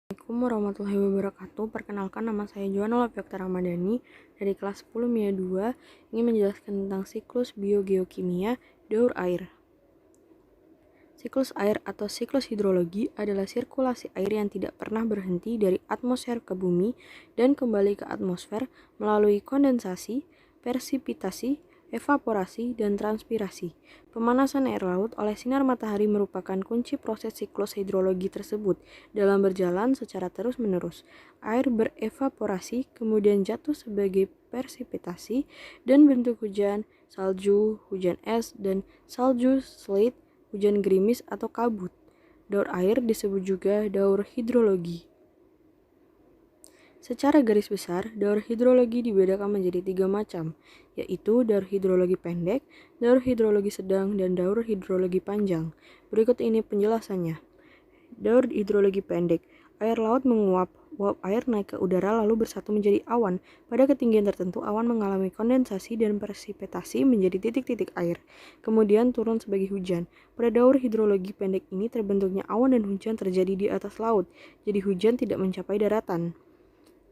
Assalamualaikum warahmatullahi wabarakatuh. Perkenalkan, nama saya Joanna Loviokta Ramadhani dari kelas 10 MIA 2 ingin menjelaskan tentang siklus biogeokimia daur air. Siklus air atau siklus hidrologi adalah sirkulasi air yang tidak pernah berhenti dari atmosfer ke bumi dan kembali ke atmosfer melalui kondensasi, persipitasi, evaporasi, dan transpirasi. Pemanasan air laut oleh sinar matahari merupakan kunci proses siklus hidrologi tersebut. Dalam berjalan secara terus-menerus, air berevaporasi, kemudian jatuh sebagai persipitasi dan bentuk hujan, salju, hujan es, dan salju slate, hujan gerimis atau kabut. Daur air disebut juga daur hidrologi. Secara garis besar, daur hidrologi dibedakan menjadi 3 macam, yaitu daur hidrologi pendek, daur hidrologi sedang, dan daur hidrologi panjang. Berikut ini penjelasannya. Daur hidrologi pendek, air laut menguap, uap air naik ke udara lalu bersatu menjadi awan. Pada ketinggian tertentu, awan mengalami kondensasi dan persipitasi menjadi titik-titik air, kemudian turun sebagai hujan. Pada daur hidrologi pendek ini terbentuknya awan dan hujan terjadi di atas laut, jadi hujan tidak mencapai daratan.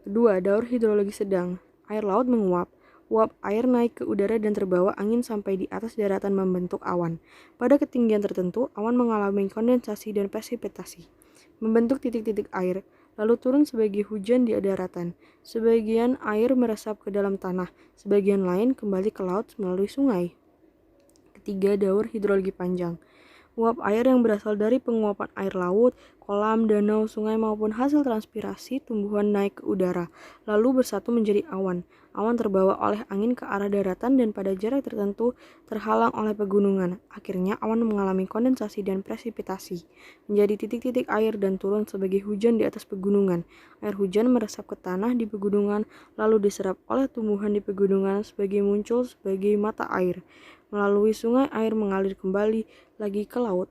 Kedua, daur hidrologi sedang. Air laut menguap. Uap air naik ke udara dan terbawa angin sampai di atas daratan membentuk awan. Pada ketinggian tertentu, awan mengalami kondensasi dan persipitasi, membentuk titik-titik air, lalu turun sebagai hujan di daratan. Sebagian air meresap ke dalam tanah, sebagian lain kembali ke laut melalui sungai. Ketiga, daur hidrologi panjang. Uap air yang berasal dari penguapan air laut, kolam, danau, sungai maupun hasil transpirasi tumbuhan naik ke udara, lalu bersatu menjadi awan. Awan terbawa oleh angin ke arah daratan dan pada jarak tertentu terhalang oleh pegunungan. Akhirnya awan mengalami kondensasi dan presipitasi, menjadi titik-titik air dan turun sebagai hujan di atas pegunungan. Air hujan meresap ke tanah di pegunungan, lalu diserap oleh tumbuhan di pegunungan muncul sebagai mata air. Melalui sungai, air mengalir kembali lagi ke laut.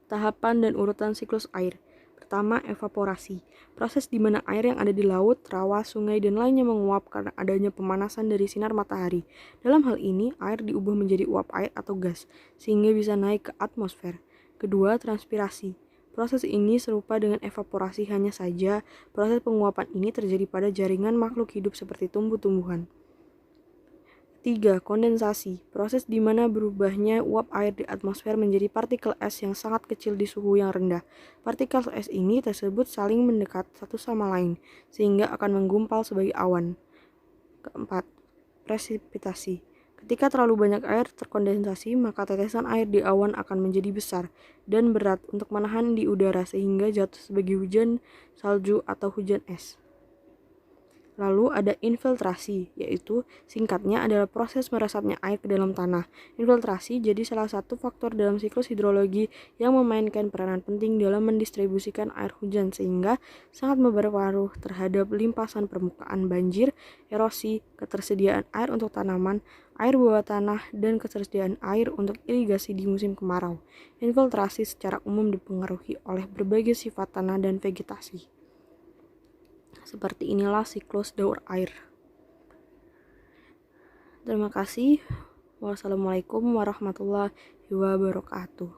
Tahapan dan urutan siklus air. Pertama, evaporasi. Proses di mana air yang ada di laut, rawa, sungai, dan lainnya menguap karena adanya pemanasan dari sinar matahari. Dalam hal ini, air diubah menjadi uap air atau gas, sehingga bisa naik ke atmosfer. Kedua, transpirasi. Proses ini serupa dengan evaporasi, hanya saja proses penguapan ini terjadi pada jaringan makhluk hidup seperti tumbuh-tumbuhan. 3. Kondensasi. Proses di mana berubahnya uap air di atmosfer menjadi partikel es yang sangat kecil di suhu yang rendah. Partikel es ini tersebut saling mendekat satu sama lain, sehingga akan menggumpal sebagai awan. Keempat, presipitasi. Ketika terlalu banyak air terkondensasi, maka tetesan air di awan akan menjadi besar dan berat untuk menahan di udara sehingga jatuh sebagai hujan salju atau hujan es. Lalu ada infiltrasi, yaitu singkatnya adalah proses meresapnya air ke dalam tanah. Infiltrasi jadi salah satu faktor dalam siklus hidrologi yang memainkan peranan penting dalam mendistribusikan air hujan sehingga sangat berpengaruh terhadap limpasan permukaan banjir, erosi, ketersediaan air untuk tanaman, air bawah tanah, dan ketersediaan air untuk irigasi di musim kemarau. Infiltrasi secara umum dipengaruhi oleh berbagai sifat tanah dan vegetasi. Seperti inilah siklus daur air. Terima kasih. Wassalamualaikum warahmatullahi wabarakatuh.